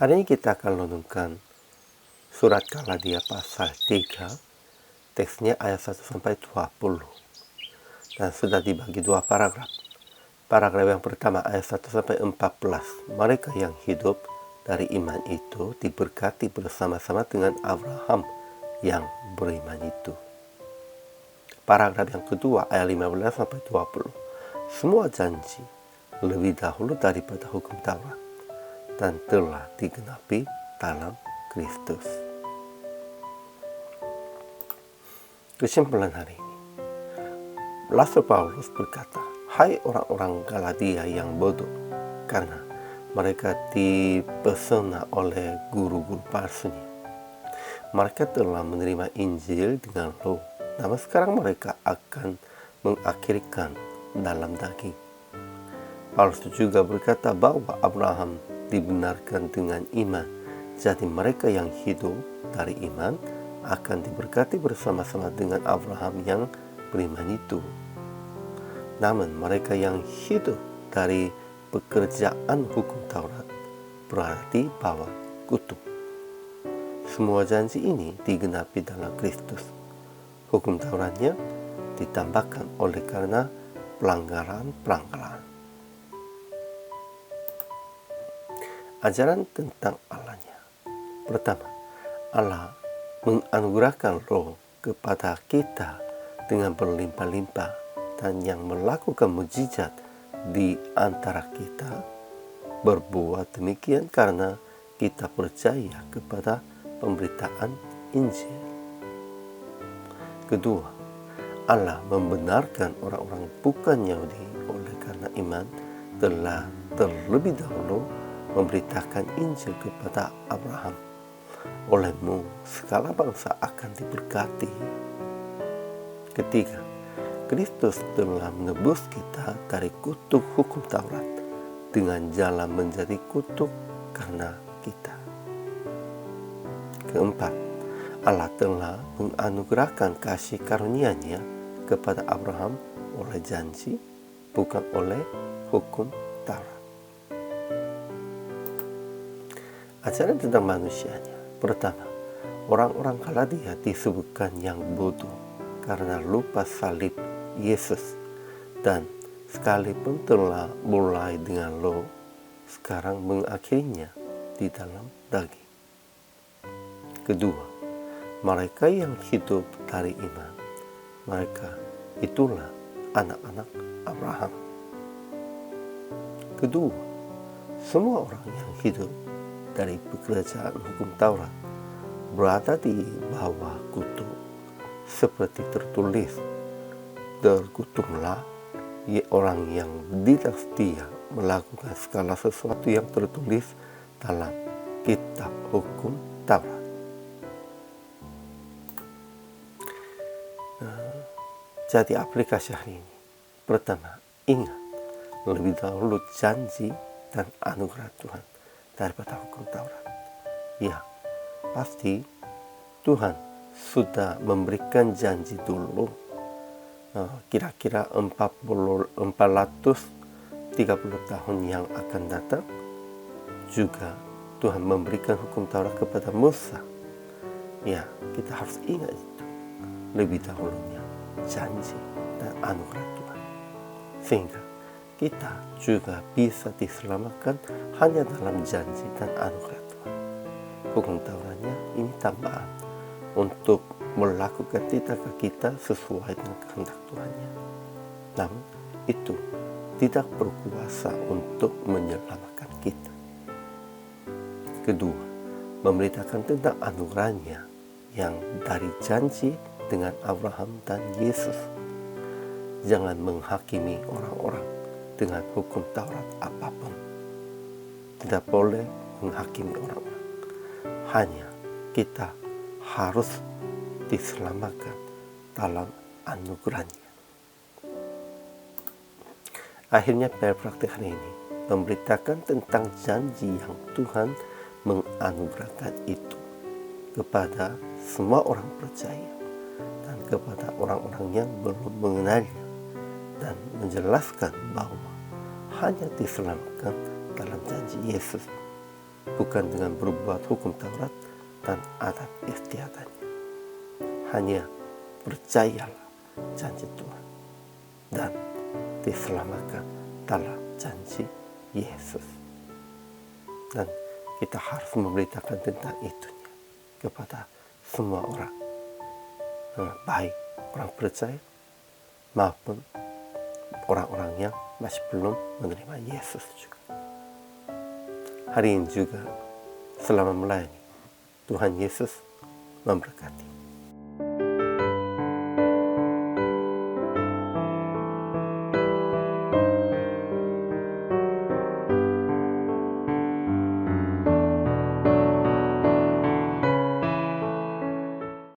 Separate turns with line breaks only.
Hari ini kita akan renungkan surat Galatia pasal 3, teksnya ayat 1-20. Dan sudah dibagi dua paragraf. Paragraf yang pertama ayat 1-14. Mereka yang hidup dari iman itu diberkati bersama-sama dengan Abraham yang beriman itu. Paragraf yang kedua ayat 15-20. Semua janji lebih dahulu daripada hukum Taurat dan telah digenapi dalam Kristus. Kesimpulan hari ini, Rasul Paulus berkata, "Hai orang-orang Galatia yang bodoh, karena mereka dipesona oleh guru-guru palsunya. Mereka telah menerima Injil dengan roh, namun sekarang mereka akan mengakhirikan dalam daging." Paulus juga berkata bahwa Abraham dibenarkan dengan iman. Jadi mereka yang hidup dari iman akan diberkati bersama-sama dengan Abraham yang beriman itu. Namun mereka yang hidup dari pekerjaan hukum Taurat berarti bahwa kutuk. Semua janji ini digenapi dalam Kristus. Hukum Tauratnya ditambahkan oleh karena pelanggaran-pelanggaran. Ajaran tentang Allahnya. Pertama, Allah menganugerahkan roh kepada kita dengan berlimpah-limpah dan yang melakukan mukjizat di antara kita berbuat demikian karena kita percaya kepada pemberitaan Injil. Kedua, Allah membenarkan orang-orang bukan Yahudi oleh karena iman telah terlebih dahulu memberitakan Injil kepada Abraham. Olehmu segala bangsa akan diberkati. Ketiga, Kristus telah menebus kita dari kutuk hukum Taurat dengan jalan menjadi kutuk karena kita. Keempat, Allah telah menganugerahkan kasih karunia-Nya kepada Abraham oleh janji, bukan oleh hukum Taurat. Ajaran tentang manusianya. Pertama, orang-orang Galatia disebutkan yang bodoh karena lupa salib Yesus, dan sekalipun telah mulai dengan roh, sekarang mengakhirinya di dalam daging. Kedua, mereka yang hidup dari iman, mereka itulah anak-anak Abraham. Kedua, semua orang yang hidup dari pekerjaan hukum Taurat berada di bawah kutuk, seperti tertulis, "Terkutuklah orang yang tidak setia melakukan segala sesuatu yang tertulis dalam kitab hukum Taurat." Jadi aplikasi hari ini. Pertama, ingat lebih dahulu janji dan anugerah Tuhan daripada hukum Taurat. Ya, pasti Tuhan sudah memberikan janji dulu. Kira-kira 430 tahun yang akan datang juga Tuhan memberikan hukum Taurat kepada Musa. Ya, kita harus ingat itu. Lebih dahulunya janji dan anugerah Tuhan. Sehingga kita juga bisa diselamatkan hanya dalam janji dan anugerah Tuhan. Hukum Tauratnya ini tambahan untuk melakukan tindakan kita sesuai dengan kehendak Tuhannya. Namun itu tidak berkuasa untuk menyelamatkan kita. Kedua, memberitakan tentang anugerahnya yang dari janji dengan Abraham dan Yesus. Jangan menghakimi orang-orang dengan hukum Taurat apapun. Tidak boleh menghakimi orang-orang. Hanya kita harus diselamatkan dalam anugerahnya. Akhirnya praktik hari ini memberitakan tentang janji yang Tuhan menganugerahkan itu kepada semua orang percaya dan kepada orang-orang yang belum mengenalnya, dan menjelaskan bahwa hanya diselamatkan dalam janji Yesus bukan dengan berbuat hukum Taurat dan adat istiadatnya. Hanya percayalah janji Tuhan dan diselamatkan dalam janji Yesus. Dan kita harus memberitakan tentang itunya kepada semua orang, baik orang percaya maupun orang-orang yang masih belum menerima Yesus juga. Hari ini juga selama melayani, Tuhan Yesus memberkati.